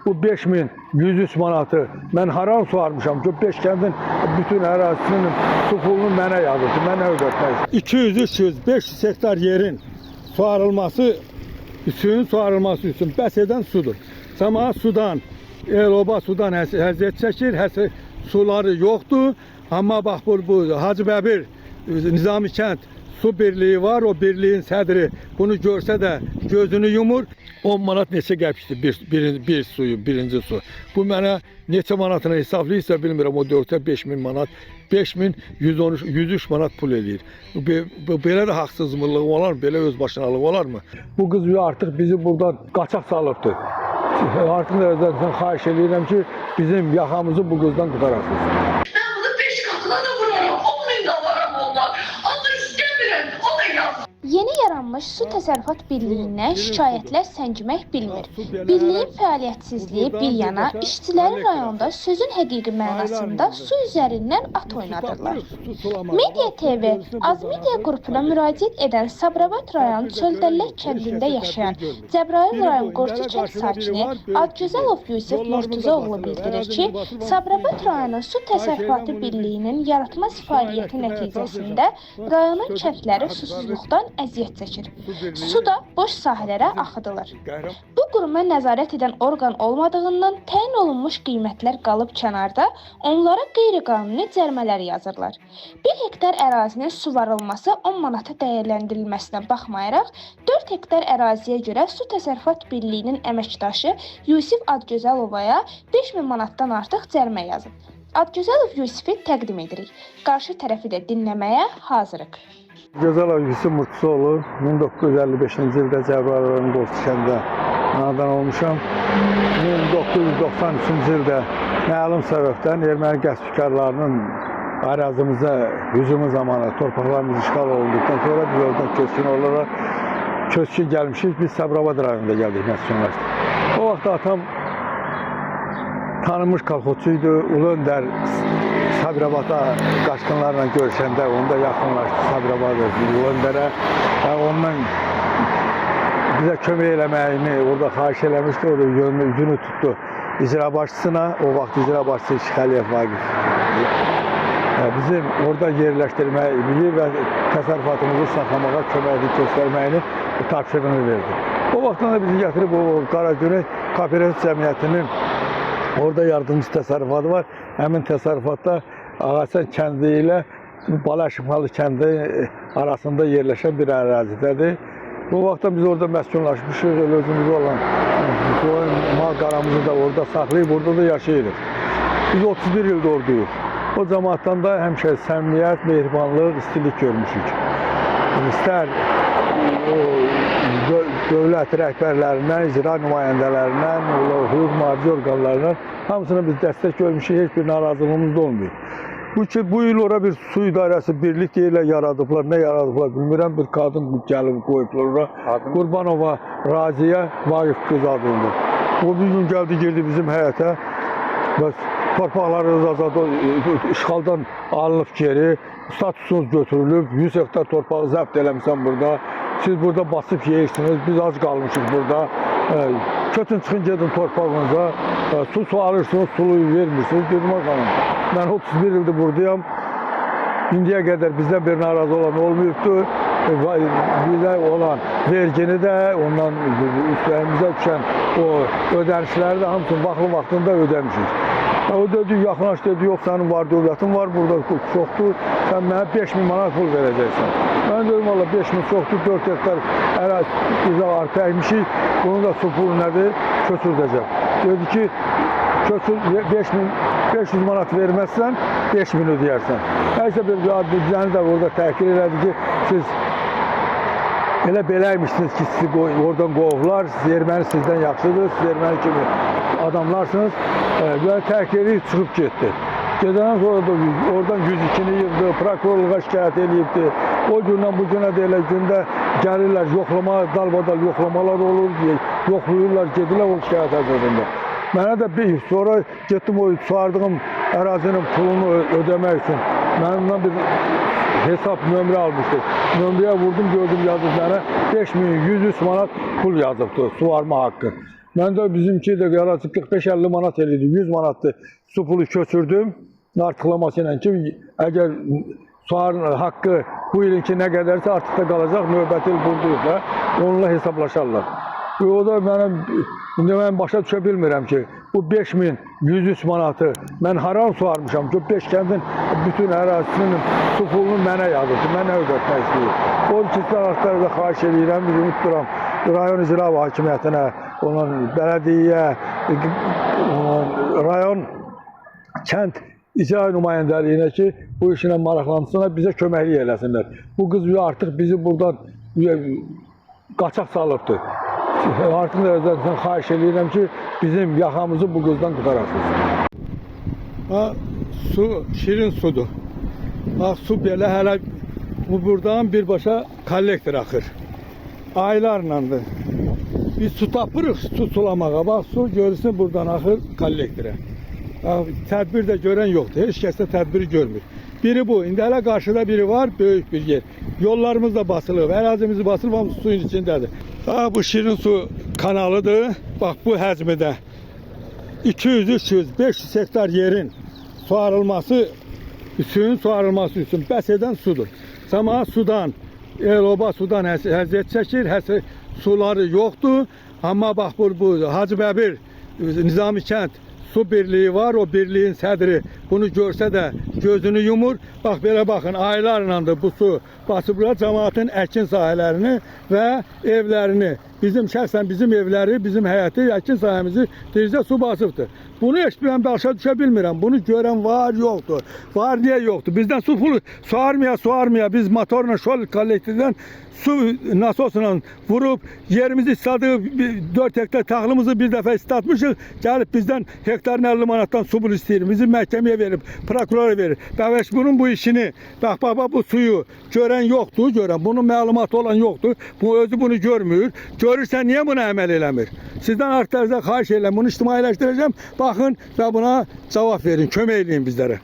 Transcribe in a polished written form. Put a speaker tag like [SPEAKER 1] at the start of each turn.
[SPEAKER 1] bu 5103 manatı mən haram suarmışam ki, 5 kəndin bütün ərazisinin su pulunu mənə yazıldı, mənə ödətmək. 200, 300, 500 hektar yerin suarılması, suyun suarılması üçün bəs edən sudur. Səma sudan, el-oba sudan əziyyət çəkir, suları yoxdur. Amma bax bu Hacı Bəbir Nizami kənd su birliği var, o birliğin sədri bunu görsə də gözünü yumur. 10 manat neçə qəpikdir bir suyu, birinci su. Bu mənə neçə manatına hesablayırsa bilmirəm, o 4-5000 manat, 5113 manat pul eləyir. Belə də haqsızlıq olar mı? Belə öz başınalıq olar mı? Bu qız artıq bizi buradan qaçaq salıbdır. Artıq nəzərdən xahiş edirəm ki, bizim yaxamızı bu qızdan tutarasınız.
[SPEAKER 2] Ben bunu 5 katına da vururum. 10.000 de varam onlar. Ama istemiyorum. O da yazsın.
[SPEAKER 3] Yeni yaranmış Su Təsərrüfat Birliyindən şikayətlər səngimək bilmir. Birliyin fəaliyyətsizliyi bir yana, işçiləri rayonda sözün həqiqi mənasında su üzərindən at oynadırlar. Media TV, Azmedia qrupuna müraciət edən Sabirabad rayon Çöldəllək kəndində yaşayan Cəbrayıl rayon Qorçu kənd sakini Adgözəlov Yusif Murtuzoğlu bildirir ki, Sabirabad rayonu Su Təsərrüfatı Birliyinin yaratmaz fəaliyyəti nəticəsində rayonun kəndləri susuzluqdan əziyyət çəkir. Su da boş sahələrə axıdılır. Bu quruma nəzarət edən orqan olmadığından təyin olunmuş qiymətlər qalıb kənarda, onlara qeyri-qanuni cərimələr yazırlar. 1 hektar ərazinin suvarılması 10 manata dəyərləndirilməsinə baxmayaraq, 4 hektar əraziyə görə Su Təsərrüfat Birliyinin əməkdaşı Yusif Adgözəlovaya 5000 manatdan artıq cərimə yazıb. Adgözəlov Yusifi təqdim edirik. Qarşı tərəfi də dinləməyə hazırıq.
[SPEAKER 1] Gözəlov Yusif Murtuzoğlu 1955-ci ildə Cəbrayıl rayonu Qorçu kəndində anadan olmuşam. 1993-cü ildə məlum səbəbdən erməni qəsbkarlarının ərazimizə hücumu zamanı torpaqlarımız işğal olunduqdan sonra biz oradan köçkün gəlmişik. Biz Sabirabad rayonunda gəldik, məskunlaşdıq. O vaxt atam tanınmış kolxozçuydu. Ulu Öndər Sabirabad'a qaçqınlarla görüşəndə onda yaxınlaşdı Sabirabad'a, Ulu Öndərə və ondan bizə kömək eləməyini orada xahiş eləmişdi. O da üzünü tutdu icra başçısına. O vaxt icra başçısı Şixəliyev Vaqif. Bizim orada yerləşdirməyi və təsərrüfatımızı saxlamağa köməklik göstərməyini tapşırığını verdi. O vaxtdan da bizi gətirib o Qaragüney Kooperativ Cəmiyyətinin orada yardımcı təsərrüfatı var. Həmin təsərrüfatda Ağaçan kəndi ilə Balaşımalı kəndi arasında yerləşən bir ərazidədir. Bu vaxtda biz orada məskunlaşmışıq, özümüz olan mal qaramızı da orada saxlayıb, orada da yaşayırıq. Biz 31 ildə oradayıq. O cəmaatdan da həmişə səmimiyyət, mehribanlıq, istilik görmüşük. İstər dövlət rəhbərlərindən, icra nümayəndələrindən, hüquq mühafizə orqanlarından hamısına biz dəstək görmüşük, heç bir narazılığımız da olmuyor. Bu il ora bir su idarəsi birlik deyirlər yaradıblar, nə yaradıblar bilmirəm, bir qadın gəlib qoyublar ora. Qurbanova Raziyə Vaqif qız adında. O bir gün gəldi, girdi bizim həyətə. Torpaqlarınız azad işğaldan alınıb geri, statusunuz götürülüb, 100 hektar torpağı zəbt eləmişsən burada. Siz burada basıb yeyirsiniz, biz ac qalmışıq burada. Kötün çıxın gedin torpağınıza, su alırsınız, suluyu vermirsiniz. Dedim xanım, mən 31 ildir buradayam. İndiyə qədər bizdən bir narazı olan olmayıbdır. Bizə olan vergini də, ondan üstlərimizə düşən o ödənişləri də hamısını vaxtında ödəmişik. O dedi, yaxınlaş dedi, yox sənin var, dövlətin var, burada çoxdur, sən mənə 5000 manat pul verəcəksən. Mən dedim, valla 5000 çoxdur, 4 hektar bizə arpa əkmişik, bunun da su pulu nədir, köçürdəcəm. Dedi ki, 500 manat verməzsən, 5000 ödəyərsən. Nəysə bir bizəni də orada təhkil elədi ki, siz elə beləymişsiniz ki, sizi oradan qovublar, erməni sizdən yaxşıdır, siz erməni kimi adamlarsınız və təhkili çıxıb getdi. Gedəndən sonra da oradan 102-ni yığdı, prokurorluğa şikayət edibdi. O gündən bu günə də elə gündə gəlirlər, yoxlama, dalbadal yoxlamalar olur, yoxlayırlar, gedirlər o şikayət əzəlində. Mənə də sonra getdim o çağırdığım ərazinin pulunu ödəmək üçün mənimdən bir hesab nömrə almışdı. Nömrəyə vurdum, gördüm yazıb mənə 5103 manat pul yazıbdı, suvarma haqqı. Mən də bizimki də yarası 45-50 manat eləyirdi, 100 manatdı. Su pulu köçürdüm artıqlaması ilə ki, əgər suarın haqqı bu ilinki nə qədərsə artıq da qalacaq, növbəti il buradayıq da, onunla hesablaşarlar. O da mənim, indi mən başa düşə bilmirəm ki, bu 5000, 103 manatı mən haram suarmışam ki, 5 kəndin bütün ərazisinin su pulunu mənə yazır, mənə ödətmək istəyir. O iki tərəflərdə xahiş edirəm, biz unutduram, rayon icra hakimiyyətinə, onun bələdiyyə, rayon kənd icra nümayəndəliyinə ki, bu işinə maraqlansınlar, bizə köməklik eləsinlər. Bu qız artıq bizi buradan qaçaq salıbdır. Artıq özlərindən xahiş edirəm ki, bizim yaxamızı bu qızdan qutarasınız. Su, şirin sudur. Su belə hələ bu buradan birbaşa kollektor axır. Aylarlandır. Biz su tapırıq su sulamağa. Bax, su görürsün buradan axır kollektora. Tədbir də görən yoxdur. Heç kəs də tədbiri görmür. Biri bu. İndi hələ qarşıda biri var, böyük bir yer. Yollarımız da basılıb, ərazimizi basılıb, hamısı suyun içindədir. Bu şirin su kanalıdır. Bax, bu həcmidə 200, 300, 500 hektar yerin suarılması üçün, bəs edən sudur. Sama sudan, el-oba sudan əziyyət çəkir, suları yoxdur. Amma bax, bu Hacı Bəbir Nizami kənd su birliği var, o birliğin sədri bunu görsə də gözünü yumur. Bax, belə baxın, aylarla da bu su basıblar cəmaatın əkin sahələrini və evlərini. Bizim şəxsən bizim evləri, bizim həyəti, əkin sahəmizi dizcə su basıbdır. Bunu heç mən başa düşə bilmirəm. Bunu görən var, yoxdur. Var, niyə yoxdur? Bizdən su pulu suarmaya, biz motorla şol kollektivdən su nasosla vurub, yerimizi istatıb, 4 hektar taxlımızı bir dəfə istatmışıq, gəlib bizdən hektarın 50 manatdan su pulu istəyir. Bizi məhkəməyə verib, prokurora verir. Bəvəş bunun bu işini, bax, bu suyu görən yoxdur, bunun məlumatı olan yoxdur. Bu özü bunu görmür. Görürsə, niyə buna əməl eləmir? Sizdən artıq xahiş edirəm, bunu ictimailəşdirəcəm. Baxın və buna cavab verin, kömək eləyin bizlərə.